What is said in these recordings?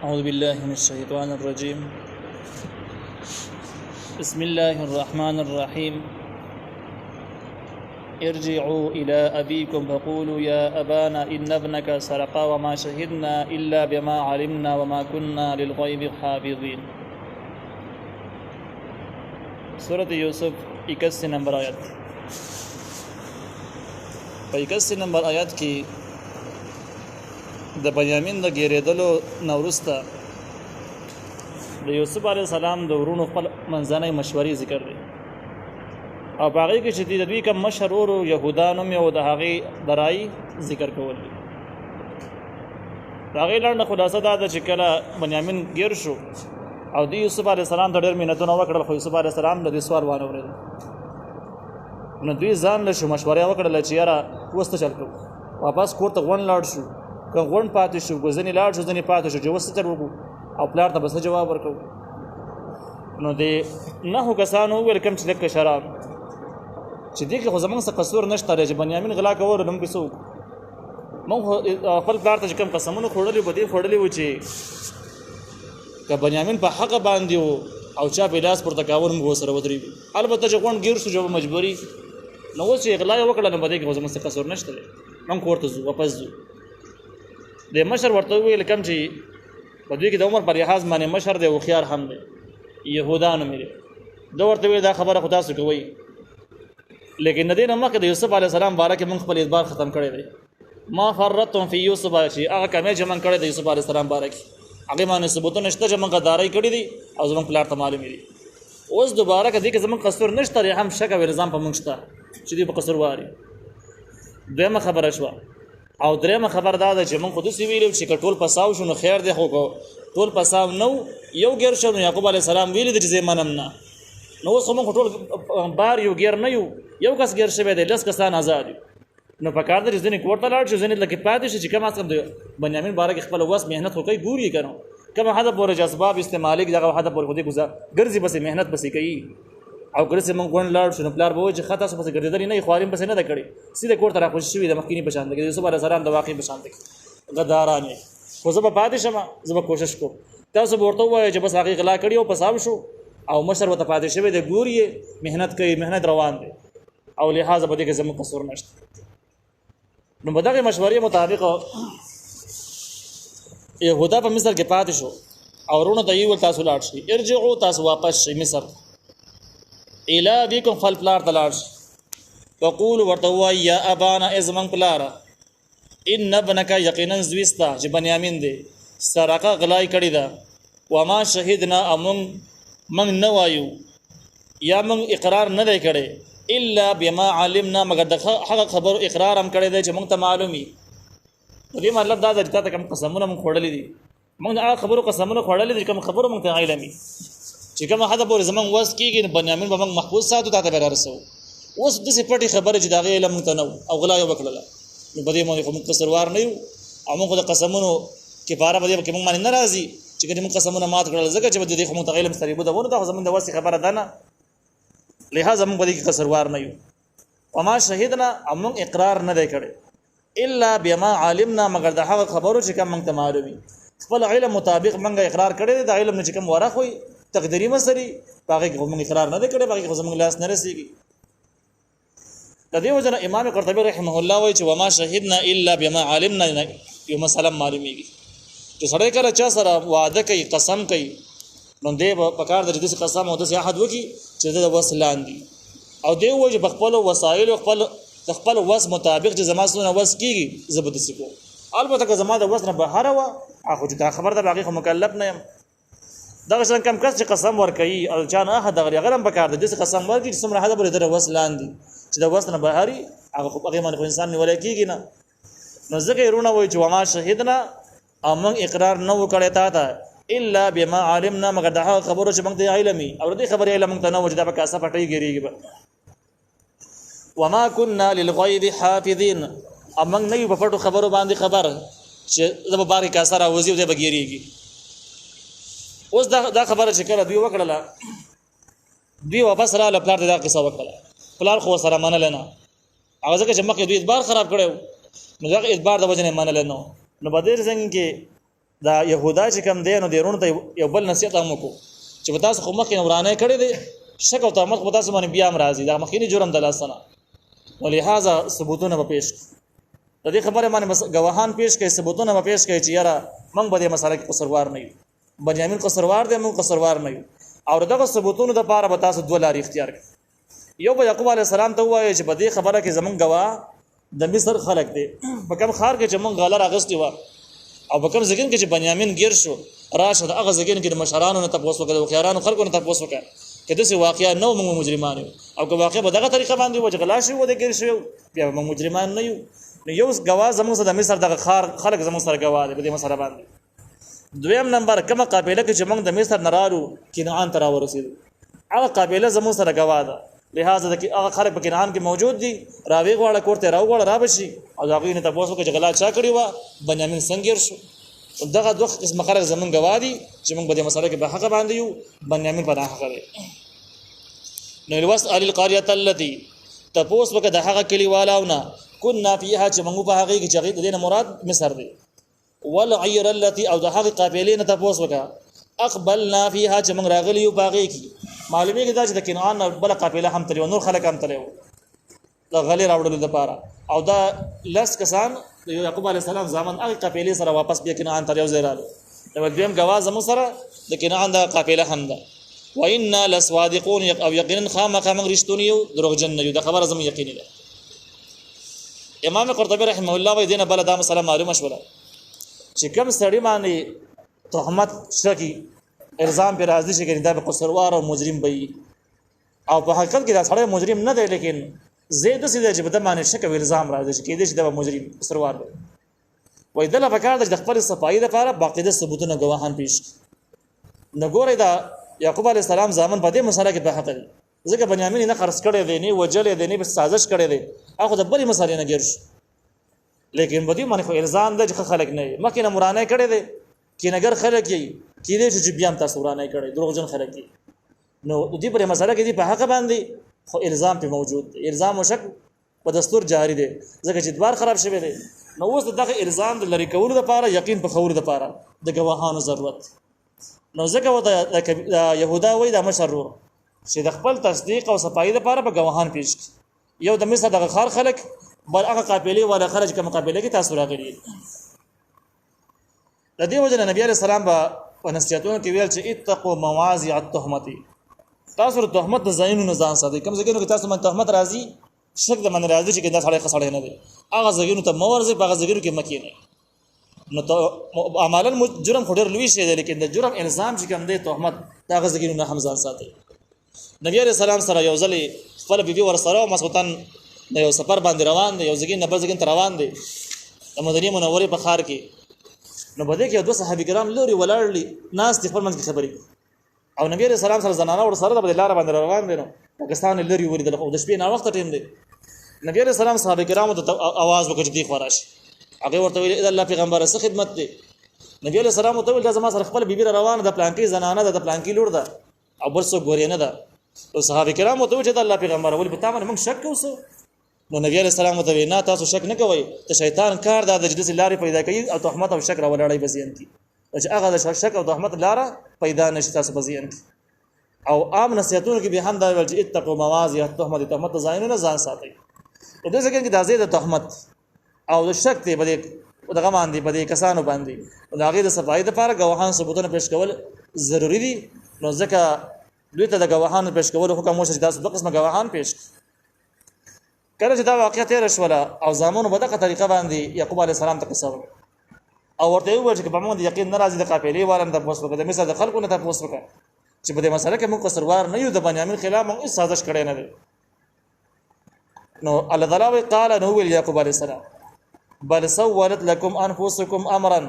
أعوذ بالله من الشيطان الرجيم. بسم الله الرحمن الرحيم. ارجعوا إلى أبيكم فقولوا يا أبانا إن ابنك سرق وما شهدنا إلا بما علمنا وما كنا للغيب حافظين. سورة یوسف 81 نمبر آیت. په 81 نمبر آیت کې د بنیامین د ګیرېدلو نه وروسته د یوسف علیه السلام د ورونو خپل منځنۍ مشورې ذکر دی او په هغې کې چې د دوی کوم مشر ورو یهودا نوم یې و د هغې د رای ذکر کول دي. د هغې لنډه خلاصه دا ده چې کله بنیامین ګیر شو او د یوسف علیه السلام ته ډېر منتونه وکړل خو یوسف علیه السلام د دې سوال وانه اورېدل. نو دوی ځان له شو مشورې وکړله چې یاره اوس څه چل کوو، واپس کور ته غونډ لاړ شو که غونډ پاتې شو که ځینې لاړ شو ځینې پاتې شو چې اوس څه چل وکړو او پلار ته به څه جواب ورکوو. نو د 9 کسانو وویل کوم چې لږ کشران چې دې کې خو زموږ څه قصور نشته دی چې بنیامین غلا کولو نو موږ څه وکړو. موږ خپل پلار ته چې کوم قسمونه خوړلي په دې خوړلي وو چې که بنیامین په حقه باندې و او چا په لاس پورته کاوه موږ ورسره ودرېږو. البته چې غونډ ګیر شو چې مجبوري نو اوس چې اغلا یې وکړه نو په دې کې خو زموږ څه قصور نشته دی، موږ کور ته ځو واپس ځو. د مشر ورته وویل کوم چې په دوی کې د عمر په لحاظ باندې مشر دی هوښیار هم دی یهودا نوم یې ده ورته وویل دا خبره خو تاسو کوئ، لیکن د دې نه مخکې د یوسف علیه السلام باره کې موږ خپل اعتبار ختم کړی دی. ما فرطتم فی یوسف چې هغه کمی چې موږ کړی د یوسف علیه السلام باره کې هغې باندې ثبوتونه شته چې موږ غدارۍ کړي دي او زموږ پلار ته معلومې دي. اوس دوباره که دې کې زموږ قصور نشته دی هم شک او الزام په موږ شته چې دوی په قصوروار یو. دویمه خبره شوه او درېمه خبر دا ده چې موږ خو داسې ویلي چې که ټول پساو شو نو خیر دی، خو که ټول پساو نه یو ګیر شو نو یعقوب علیه السلام ویلي دی چې زه یې منم نه. نو اوس خو موږ ټول بار یو ګیر نه یو کس ګیر شوی دی 10 کسان آزاد یو. نو په کار ده چې ځینې کور ته لاړ شي ځینې لکې پاتې شي چې کم از کم د بنیامین باره کې خپل وس محنت خو کوي ګوري که نه کوم حده پورې چې اسباب استعمالي دغه حده پورې خو دې ګرځي بسې محنت بسې کوي. او کله چې موږ غونډ لاړ شو نو پلار به وایي چې ښه تاسو پسې ګرځېدلي نه یې خواریم پسې نه ده کړې سیده کور ته راخوشي شوي د مخکیني په شان ده کې د یوسف علیه السلام د واقعي په شان ده کې غداران یې. خو زه به پاتې شم، زه به کوشش کوم. تاسو به ورته ووایئ چې بس هغې غلا کړي او پساو شو او مشر ورته پاتې شوی دی ګوري یې محنت کوي محنت روان دی او لحاظه په دې کې زموږ قصور نشته. نو په دغې مشورې مطابق یهودا په مصر کې پاتې شو او وروڼو ته یې وویل تاسو لاړ شئ ارجعو تاسو واپس شئ مصر الی ابیکم خپل پلار ته لاړ شئ وقولو ورته ووایئ یا ابانا ای زموږ پلاره ان ابنک یقینا زوی ستا چې بنیامین دی سرقه غلای کړې ده وما شهدنا او موږ نه وایو یا موږ اقرار نه دی کړی الا بما علمنا مگر د هغه خبرو اقرار هم کړی دی چې موږ ته معلوم وي. د دې مطلب دا ده چې تا ته کوم قسمونه موږ خوړلي دي موږ د هغه خبرو قسمونه خوړلي دي کوم خبرو موږ ته علم وي چې کومه حده پورې زموږ وس کېږي بنیامین به موږ محفوظ ساتو تا ته به رارسوو. اوس داسې پټې خبرې چې د هغې علم موږ ته نه و او غلا یې وکړله نو په دې باندې خو موږ قصروار نه یو او موږ خو د قسمونو کفاره په دې کې موږ باندې نه راځي چې که موږ قسمونه مات کړل ځکه چې د دې خو موږ ته علم سترېبو ده ونه دا خو زموږ د وسې خبره ده نه لہذا موږ په دې کې قصروار نه یو. وما شهدنا او موږ اقرار نه دی کړی الا بما علمنا مگر د هغه خبرو چې کوم موږ ته معلوم وي. خپل علم مطابق موږ اقرار کړی دی د علم نه چې کوم ورخ وي تقدیري مسري په هغې کې خو موږ اقرار نه دی کړی په هغې کې خو زموږ لاس نه رسېږي. د دې وجه نه امام قرطبي رحمه الله وایي چې وما شهدنا الا بما علمنا یو مسله معلومیږي چې سړی کله چا سره وعده کوي قسم کوي نو دی به په کار ده چې داسې قسم او داسې عهد وکړي چې د وس لاندې او دی وایي چې په خپلو وسایلو د خپل وس مطابق چې زما څونه وس کېږي زه به داسې کوم. البته که زما د وس نه بهره وه خو چې دا خبر ده په هغې خو مکلف نه یم. دغه شان کم کس چې قسم ورکوي او چا نه عهد دغلي هغه هم په کار ده داسې قسم ورکړي چې څومره حده پورې د وس لاندې چې د وس نه بهري هغې باندې خو انسان نیولی کېږي نه. نو ځکه یې وروڼه وایي چې وما شهدنا او موږ اقرار نه و کړی تا ته الا بما علمنا مگر د هغه خبرو چې موږ ته علم وي او د دې خبرې علم موږ ته نه و چې دا به کاسه پټۍ ګېرېږي به. وما كنا للغیب حافظین او موږ نه یو په پټو خبرو باندې خبر چې زه به بارې کاسه راوځي او دی به ګېرېږي. اوس دا خبره چې کله دوی وکړله دوی واپس راغله پلار ته دا قصه وکړله پلار خو ورسره منله نه هغه ځکه چې مخکې دوی اعتبار خراب کړی و نو دغه اعتبار د وجې نه منله نه نو په دې څنګه کې دا يهودا چې کوم دی نو د ورونو ته یو بل نصیحت هم وکړو چې په تاسو خو مخکې ورانه کړی دی شک او تهمت په تاسو باندې بیا هم راځي دا مخکینی جرم د لاسنه ولهذا ثبوتونه به پیش د دې خبره باندې گواهان پیش کړي ثبوتونه به پیش کړي چې یاره موږ به دې مسله کې قصروار نه یو بنیامین قصروار دی موږ قصروار نه یو او دغه ثبوتونو د پاره به تاسو دوه لارې اختیار کړئ یو به یعقوب علیه السلام ته وایي چې په دې خبره کې زمونږ گواه د مصر خلق دی په کوم خار کې چې موږ غاله راغستې وه او په کوم ځګین کې چې بنیامین گیر شو راشه د هغه ځګین کې د مشرانو نه تپوس وکړه د خيارانو خلکو نه تپوس وکړه که داسې واقعیا نو موږ مجرمان یو او که واقع به دغه طریقه باندې و چې غلا شي و د گیر شو بیا موږ مجرمان نه یو نو یو گواه زموږ سره د مصر دغه خار خلک زموږ سره گواه دی په دې مسله باندې دویم نمبر کومه قافله کې چې موږ د مصر نه راړو کنعان ته راورسېدو هغه قافله زموږ سره گواه ده لہذا د هغه خلک په کنعان کې موجود دي راوي غواړه کوړته راوغواړه را بشي او هغه نه تاسو کې غلا چا کړی و بنیامین څنګه شو دغه دوه قسم خلک زمون گوادي چې موږ په دې مسله کې به حق باندې یو بنیامین په حق دی نو الوسال القريه التي تپوس وکړه د هغه کلیوالونه كنا فيها چې موږ په هغه کې چې دې مراد مصر دی والعير التي او د هغه قافلې نه تپوس وکړه اقبلنا فيها چې موږ راغلی یو باغې کې معلومه کې دا چې د کنعان بل قافله هم تلو نور خلک هم تلو د غلی راوړل لپاره او دا لس کسان یعقوب علیه السلام زمان هغه قافله سره واپس بیا کنعان ته یو ځای راغلو نو دیم غواز مو سره د کنعان د قافله هم ده وإنا لصادقون او یقینا خامخا موږ رښتونی یو دروغجن نه یو د خبره زمو یقیني ده امام قرطبي رحمه الله وی دینه بل دا مسله معلومه شوله چې کوم سړی باندې تهمت شکی الزام پر راځي چې دا به قصروار او مجرم وي او په حقیقت کې دا سړی مجرم نه دی لیکن زید سیده چې په دمانه شک او الزام راځي چې کېدې چې دا مجرم قصروار دی وای دله فکر د خپل صفای لپاره باقاعده ثبوتونه گواهان پیش نه ګورې دا یعقوب علی السلام ځامن په دې مسله کې په حق دی ځکه بنیامین نه خرڅ کړي دی نه وجلې دی نه په سازش کړي دی هغه د بلې مسالې نه ګرځي لیکن په دې باندې خو الزام دی چې خلک نه مکه نه مرانه کړي دی کینګر خلک یې کېدې چې بیا هم تاسو ورانه کړي دروغجن خلک دي نو دې پر مسله کې دی په حق باندې خو الزام په موجود دی الزام او شک په دستور جاری دی ځکه چې دوار خراب شوی دی نو اوس دغه الزام د لری کولو لپاره یقین په خور لپاره د گواهانو ضرورت نو ځکه وته يهودا وای د مشرور چې د خپل تصدیق او صفای لپاره په گواهان پیش یو د مصر دغه خار خلک بل هغه قافلې ولا خرج کوم قافلې کې تاسو راغلي د دې وجه نبی عليه السلام په نصيحتونو کې ویل چې اتقوا مواضع التهمه تاسو د تهمت د زاینو نه ځان ساتئ کوم ځای کې تاسو من تهمت راځي شک د من راځي چې دا سړی خسړی نه دی هغه ځایونو ته مورځي په هغه ځایونو کې مکی نه نو عملاً جرم خو ډېر لوی شی دی لیکن د جرم الزام چې کوم دی تهمت دا هغه ځایونو نه هم ځان ساتئ نبی عليه السلام سره یو ځلې خپل بیبي ورسره مسعودن د یو سفر باندې روان دی یو ځګین نه بل ځګین ته روان دی د مدینه منورې په ښار کې نو بده کې دوه صحابه کرام لوري ولاړلی ناس د خپل منځ کې خبرې او نبی عليه السلام سره زنانه ور سره د لار باندې روان دي نو پاکستان لري ورې د شپې نه وخت ټیم دی نبی عليه السلام صحابه کرامو ته आवाज وکړ چې دی خراش هغه ورته ویل الله پیغمبر سره خدمت دی نبی عليه السلام ته ویل زما سره خپل بیبي روان د پلانکی زنانه د پلانکی لور ده او بل څه ګوري نه ده او صحابه کرامو ته ویل چې الله پیغمبر ول په تامه موږ شک کوو نو نبی عليه السلام ته ویل نه تاسو شک نه کوئ ته شیطان کار د جدي لارې پیدا کوي او تهمت او شک را ولاړی بزین کی چې هغه د شک او تهمت لاره پیدا نشي تاسو بزین او عام نصيحتونو کې به هم دا ویل چې اتقوا مواضع التهمه تهمت زاینو نه ځان ساتي په دې ځکه کې د زید تهمت او د شک دی بده دغه باندې بده کسانو باندې دا غیر د صفای لپاره گواهان ثبوتونه پیش کول ضروری دي نو ځکه دوی ته د گواهان پیش کول حکم وشي تاسو د قسمه گواهان پیش کله چې دا واقعیت تیر شوله او زامنو په دغه طریقه باندې یعقوب علی السلام ته قصه او ورته ویل چې په موږ یقین ناراضي د قافلې والم د پوسټ وکړه د مثال د خلکو نه ته پوسټ وکړه چې په دې مسله کې موږ قصروار نه یو د بنیامین خلاف موږ سازش کړی نه دی نو الله تعالی قال نو ویل یعقوب علی السلام بل سولت لكم انفسكم امرا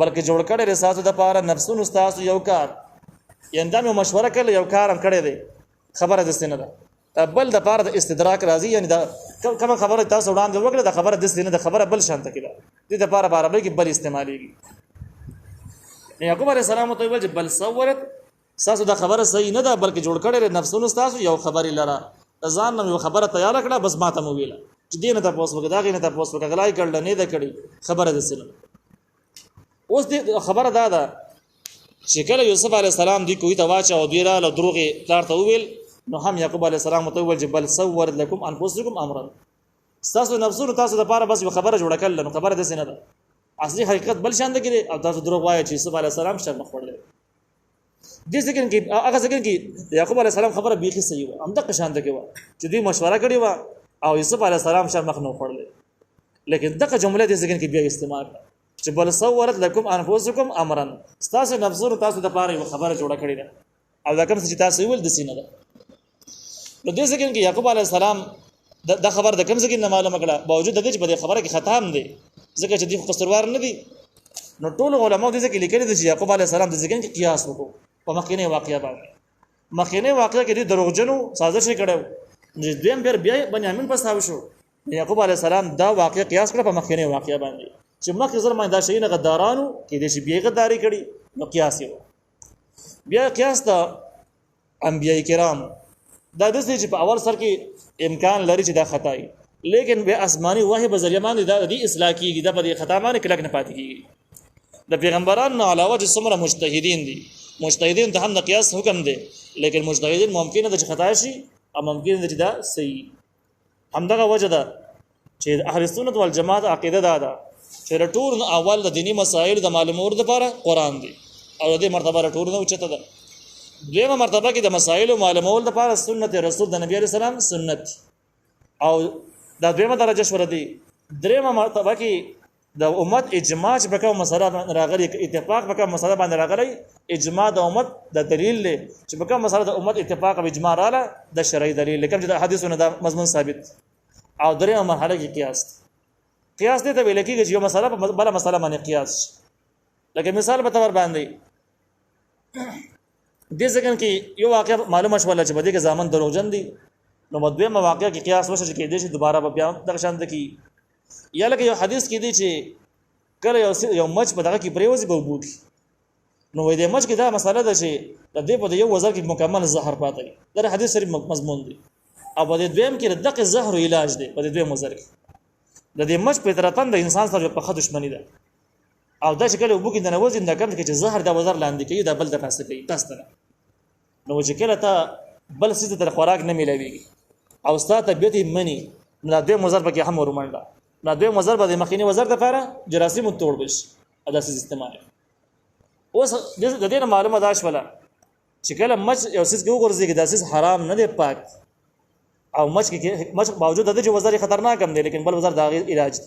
بلکې جوړ کړی رساسو د پاره نفسونو تاسو یو کار یندم مشوره کړل یو کار هم کړی دی خبره د سینه ده بل د پاره د استدراک راځي یعنی دا کوم خبره تاسو وړاندې وکړه د خبره د سینه د خبره بل شانته کړه دې د پاره عربی کې بل استعماليږي یعقوب علیه السلام ته ویل بل سولت تاسو د خبره صحیح نه ده بلکې جوړ کړی نفسونو تاسو یو خبرې لره ځان نو خبره تیار کړه بس ماته مو ویله چې دینه ته پوس وکړه دا غینه ته پوس وکړه غلای کړل نه ده کړی خبره د سینه اوس دې خبره ده چې کله یوسف علی السلام دی کوی ته واچ او دی را له دروغه پلار ته ویل نو هم یعقوب علی السلام ته ویل چې بل سورت لكم انفسکم امرا تاسو نفسونو تاسو د پاره بس خبره جوړه کړل نو خبره د سینه ده اصلي حقیقت بل شان ده کې او تاسو دروغ وایي چې یوسف علی السلام شر مخ وړل دې ځکه کې هغه ځکه کې یعقوب علی السلام خبره بیخي صحیح و هم د شان ده کې و چې دوی مشوره کړې و او یوسف علی السلام شر مخ نه وړل لیکن دغه جمله دې ځکه کې بیا استعمال چې بل سورت لكم انفسکم امرا تاسو نفسونو تاسو د پاره خبره جوړه کړې ده او دا کوم چې تاسو ویل د سینه ده نو دې ځکه کې یعقوب علی السلام د خبر د کوم ځکه نه معلومه کړه باوجود د دې چې په خبره کې خطا هم دي ځکه چې دې قصوروار نه دي نو ټول علماء دې ځکه لیکلي دي چې یعقوب علی السلام د ځکه کې قیاس وکړو په مخکینه واقعیا باندې مخکینه واقعیا کې د دروغجنو سازش کړو چې دویم بیا بنیامین پساو شو یعقوب علی السلام دا واقعیا قیاس کړ په مخکینه واقعیا باندې چې مخکې زر باندې دا شي نه غدارانو کې دې شي بیا غداري کړي نو قیاس یو بیا قیاس د انبیای کرام دا د څه چې په اول سر کې امکان لري چې دا خطا وي لیکن به آسماني وحي په ذریعہ باندې دا د اصلاح کیږي دا په خطا باندې کلک نه پاتې کیږي د پیغمبرانو علاوه چې څومره مجتهدین دي مجتهدین ته هم د قیاس حکم دی لیکن مجتهدین ممکن ده چې خطا شي او ممکن ده چې دا صحیح همدغه وجه ده چې اهل سنت والجماعت عقیده ده چې ټول اول د دینی مسائل د معلومولو لپاره قران دی او د مرتبه ټول نه اوچته ده دویمه مرتبه کې د مسائل معلومولو لپاره سنت رسول د نبی عليه السلام سنت او دا دویمه درجه شوره دي دریمه مرتبه کې د امت اجماع په کوم مسله راغلي اتفاق په کوم مسله باندې راغلي اجماع د امت د دلیل له چې په کوم مسله د امت اتفاق او اجماع رااله د شرعي دلیل کوم چې د حدیثونو د مضمون ثابت او دریمه مرحله کې قیاس دې ته ویل کېږي چې یو مسله په بل مسله باندې قیاس لکه مثال په تور باندې دې ځکه کې یو واقع معلومه شوله چې بده کې ځامن دروغجن دي نو مدوی مواقع کې قیاس وشي چې دې شي دوباره بیا د شان د کی یا لکه یو حدیث کې دی چې کله یو مچ په دغه کې پریوزي به وبوي نو وې دې مچ کې دا مسله ده چې د دې په یو وزر کې مکمل زهر پاتې دا حدیث شریف مضمون دی او په دې دویم کې دغه زهر علاج دی په دې دویم وزر کې د دې مچ په ترتان د انسان سره په خد دښمنی ده او دا چې کله وبوي د نوځي د کوم کې زهر د وزر لاندې کوي دا بل د پاسه کوي تاسو نو چې کله ته بل څه د خوراک نه ملويږي او ستاسو طبيعت منی نو د مزر پکې هم ورمنډه نو د مزر به د مخینی وزر د لپاره جراثیم توړ بش ادا سیس استعمال اوس د دې معلومه ده شوله چې کله مچ یو سیس کې وګورځي کې د سیس حرام نه دی پاک او مچ باوجود د دې وزر خطرناک هم دی لیکن بل وزر د علاج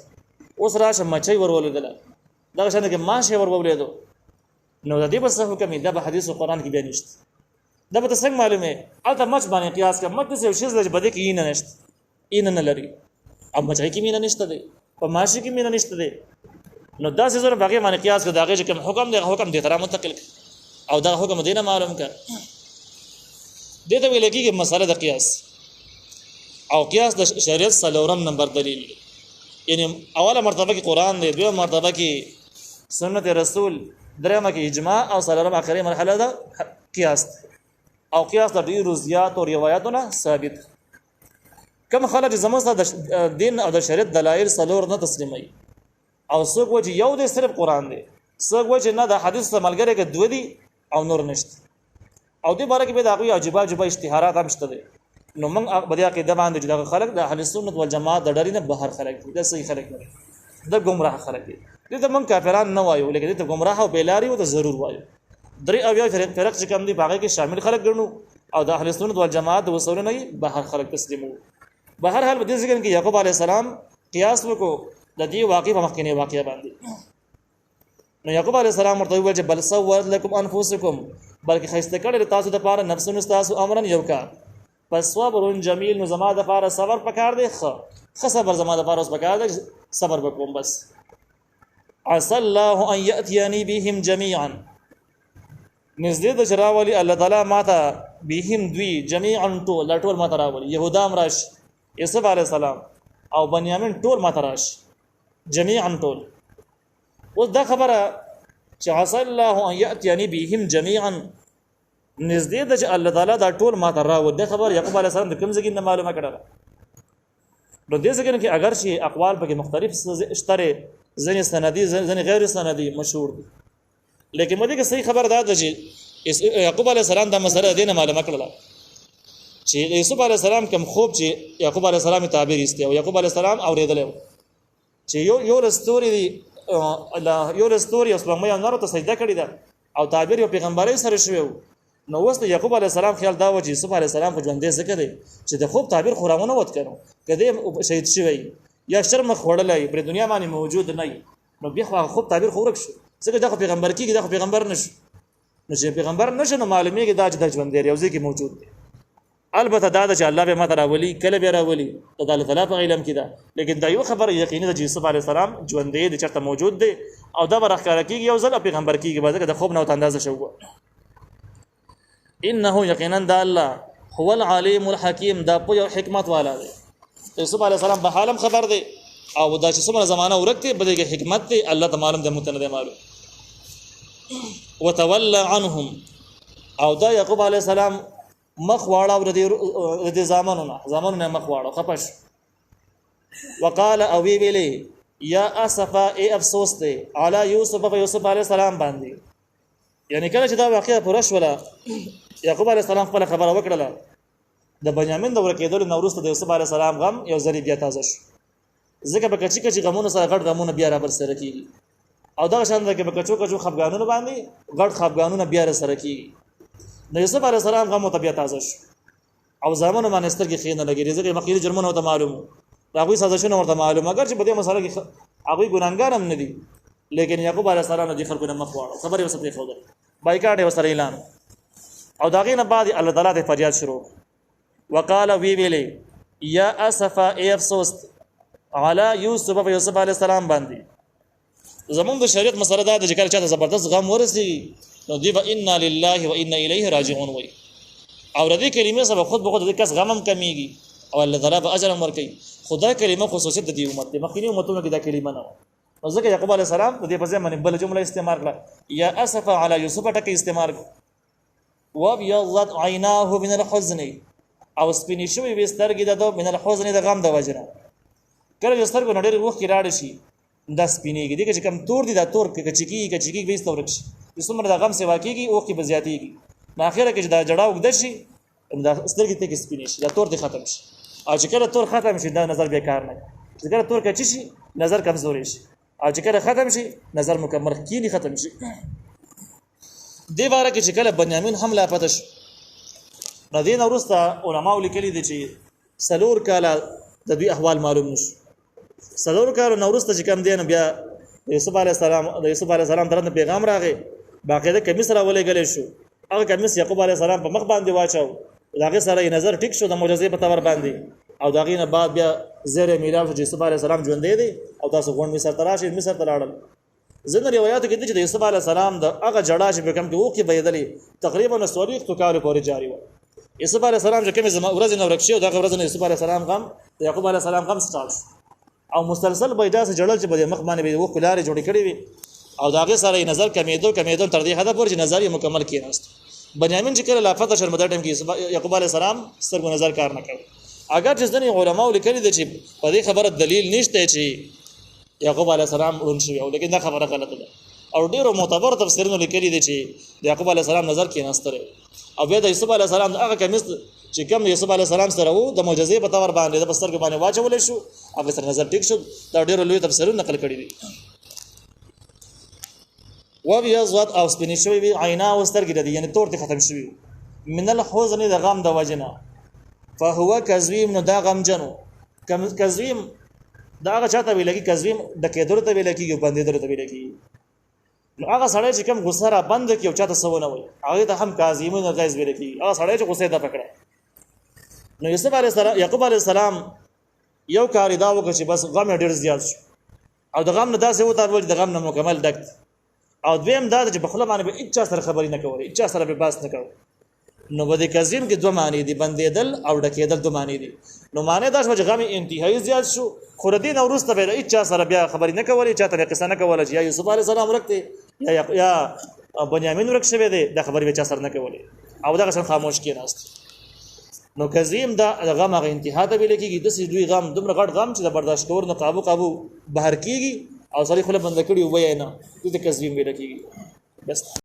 اوس راشه مچي ورولېدل دا څنګه کې ماشه ورولېدو نو د دې په څه حکم دی د حدیث او قران کې بیان نشته دا به څنګه معلومه البته مچ باندې قیاس کا مچ څه شی چې بده کې نه نشته نه لري اب مچای کې مینه نشته دی په ماشي کې مینه نشته دی نو دا څه زره باقي باندې قیاس کا داغه چې کوم حکم دی تر منتقل او دا حکم دینه معلوم کړ دته ویل کېږي مسله د قیاس او قیاس د شریعت څلورم نمبر دلیل یعنی اوله مرتبه کې قران دی دویمه مرتبه کې سنت رسول دریمه کې اجماع او څلورمه اخري مرحله ده قیاس او قیاس د ډیرو زیات او روایتونه ثابت کوم خلک زموږ د دین او د شریعت دلایل څلور نه تسلیمي او څوک و چې یو د صرف قران دی څوک و چې نه د حدیث سره ملګری کې دوی دي او نور نشته او دې باره کې به دا کوي عجیب اشتهارات هم شته دي نو موږ بیا کې د باندې چې د خلک د اهل سنت والجماعت د ډاري نه بهر خلک دي د صحیح خلک نه د گمراه خلک دي دې ته موږ کافران نه وایو لیکن دې ته گمراه او بیلاری او ته ضرور وایو درې او یو فرق چې کوم دي باغې کې شامل خلک ګڼو او د اهل سنت والجماعت د وسول نه بهر خلک تسلیمو بهر حال دې ځکه کې یعقوب علی السلام قیاس وکړو د دې واقع په مخکنی واقعیا باندې نو یعقوب علی السلام ورته ویل چې بل سوّرت لكم انفسکم بلکې خسته کړل تاسو د پاره نفسونو تاسو امرن یو کا پس صبر جمیل نو زما د پاره صبر پکار دی خ صبر زما د پاره اوس پکار دی صبر وکوم بس عسى الله ان ياتيني بهم جميعا نزدې د شراولي الله تعالی ماته بهم دوی جميعا ټول ماته راولي يهودا امراش یوسف علی السلام او بنیامین ټول ماته راش جميعا ټول اوس دا خبره چې عسى الله ان ياتيني بهم جميعا نزدې د الله تعالی دا ټول ماته راول د خبر یعقوب علی السلام د کوم ځای معلومه کړه نو دې ځکه کې اگر شي اقوال پکې مختلف اشتره ځنې سندي ځنې غیر سندي مشهور دي. لیکن مده کې صحیح خبر ده چې یعقوب علیه السلام دا مسله دینه معلومه کړله چې یوسف علیه السلام کوم خوب چې یعقوب علیه السلام تعبیر ایسته او یعقوب علیه السلام اوریدل چې یو رستوري دی یو رستوري اوس په مې نور ته سجده کړې ده او تعبیر یو پیغمبري سره شوی. نو اوس د یعقوب علیه السلام خیال دا و چې یوسف علیه السلام خو ژوندې ذکر دی چې د خوب تعبیر خورامونه وت کړو کده شهید شوی یا شرم خړلای پر دنیا باندې موجود نه نو بیا خوب تعبیر خورک شو څنګه دا پیغمبر کیږي دا پیغمبر نشو نو چې پیغمبر نشو نو معلومیږي دا چې د ژوند دی یو ځکه موجود دی. البته دا چې الله به ماته راولي کله به راولي د الله تعالی په علم کې ده. لیکن دا یو خبر یقیني ده چې یوسف علیه السلام ژوند دی چرته موجود دی او دا ورخاره کیږي یو ځل پیغمبر کیږي بعد د خوب نه اندازه شو. انه یقینا دا الله هو العلیم الحکیم دا په یو حکمت والا دی. یوسف علیه السلام به حالم خبر دی او دا چې څومره زمانہ ورکته بده کې حکمت دی الله تعالی د متنده معلوم. وتولى عنهم او دا یعقوب علیه السلام مخ واړه د زامنونه مخ واړه خپش. وقال او وی ویلې یا اسفا ای افسوس ته علی یوسف علیه السلام باندې. یعنی کله چې دا واقعه پوره شوله یعقوب علیه السلام خپل خبره وکړه د بنیامین د ورکېدل نو وروسته د یوسف علیه السلام غم یو ځری بیا تازه شو ځکه په کچي غمونه سره غټ غمونه بیا را بر سره کیږي او دا شان ده کې په کچو خفګانونو باندې غټ خفګانونه بیا را سره کیږي. نو یوسف علیه السلام غم ته بیا تازه شو او زمانه باندې سترګې خینه لګېږي ځکه مخکې جرمنو ته معلوم راغوي سازشونه ورته معلوم اگر چې په دې مسله کې هغه ګناګار هم نه دي لیکن یعقوب علیه السلام د خلکو نه مخ واړو خبرې وسته خوده بایکاټ یې وسره اعلان او دا غینه بعد الله تعالی ته فریاد شروع. وقال وی ویلې یا اسفا ای افسوس علی یوسف علیه السلام باندې. زمونږ د شریعت مسله دا چې کله چاته زبردست غم ورسي نو دی و انا لله و انا الیه راجعون وای او ردی کلمې سره خود به خود د کس غمم کمیږي او الله تعالی به اجر ورکړي. خدای کلمه خصوصیت د دې امت د مخکینی امتونو کې دا کلمه نه و ځکه یعقوب علیه السلام د دې په ځای باندې بل جمله استعمال کړه یا اسف علی یوسف ټکی استعمال و بیضت عیناه من الحزن او سپینې شوی وسترګې د من الحزن د غم د وجره کله چې سترګو نړۍ روح کې راړ شي دا سپینېږي دغه چې کم تور دي دا تور کچکی به استورک شي څومره د غم سوا کېږي او کې بزیاتېږي په اخره کې دا جړه وګد شي دا سترګې ته کې سپینې شي دا تور دي ختم شي او چې کله تور ختم شي دا نظر بیکار نه چې کله تور کچی شي نظر کمزوري شي او چې کله ختم شي نظر مکمل کینی ختم شي. دی واره کې چې کله بنیامین حمله پاتش نو دین ورسته علماء لیکلي دي چې سلور کاله د دوی احوال معلوم نشو. سلور کاله نو ورسته چې کم دین بیا یوسف علیه السلام درنه پیغام راغی باقاعده کمیس را ولېګل شو هغه کمیس یعقوب علیه السلام په مخ باندې واچو داغه سره نظر ټیک شو د معجزې په تور باندې او داغه نه بعد بیا زیر میراث چې یوسف علیه السلام ژوندې دي او تاسو غون مصر تراشي مصر تلاړل. زنه روایت کې دي چې یوسف علیه السلام د هغه جړه چې په کم کې وو کې بيدلې تقریبا 40 کال پورې جاری و. یوسف علیه السلام چې کوم ورځ نه ورکشي او دغه ورځ نه یوسف علیه السلام غم یعقوب علیه السلام غم ستارت او مسلسل بيدا سره جړل چې په مخ باندې به وو کولارې جوړې کړې وي او داغه سره نظر کمیدو تر دې حد پورې چې نظر یې مکمل کېناست. بنیامین چې کله لافت شر مدر ټیم کې یعقوب علیه السلام سترګو نظر کار نه کړ اگر چې ځنې علماء لیکلي دي چې په دې خبره دلیل نشته چې یعقوب علیه السلام ورون شوی او لیکن دا خبره غلطه ده او ډیرو معتبر تفسیرونه لیکلي دي چې یعقوب علیه السلام نظر کېناستره او بیا د یوسف علیه السلام هغه کمیس چې کوم یوسف علیه السلام سره وو د معجزې په تور باندې د بستر باندې واچول شو هغه سره نظر ټیک شو دا ډیرو لوی تفسیرونه نقل کړي دي. و بیضت او سپینې شوی وي عینا او سترګې د یعنی تور ته ختم شوی من الحزن د غم د وجنه فهو کظیم نو دا غم جنو کظیم دا هغه چاته ویل کی کظیم د کېدور ته ویل کیږي باندې درته ویل کیږي نو هغه سړی چې کوم غصه را بند کی او چاته سونه وي هغه ته هم کاظیمون غیظ ویل کیږي هغه سړی چې غصه ده پکړه. نو یوسف علیه السلام یعقوب علیه السلام یو کار دا وکړ چې بس غم ډیر زیات شو او د غم نه داسې وته ول د غم نه مکمل ډک او دویم دا چې بخله باندې به اچا سره خبرې نه کوي اچا سره به باس نه کوي. نو بده کظیم کې دوه معنی دي بندیدل او ډکېدل دوه معنی دي. نو معنی دا چې غم انتهایی زیات شو خو ردین اورسته به اچا سره بیا خبرې نه کوي چا ته قصه نه کوي چې یا یوسف علیه السلام ورکته یا بنیامین ورک شوی دی د خبرې به چا سره نه کوي او دا څنګه خاموش کېناست. نو کظیم دا غم هغه انتها ته ویل کېږي د سې دوی غم دومره غټ غم چې د برداشت کول نه قابو بهر کېږي او سړی خپل بند کړي وای نه دې کسبین ویل کیږي بس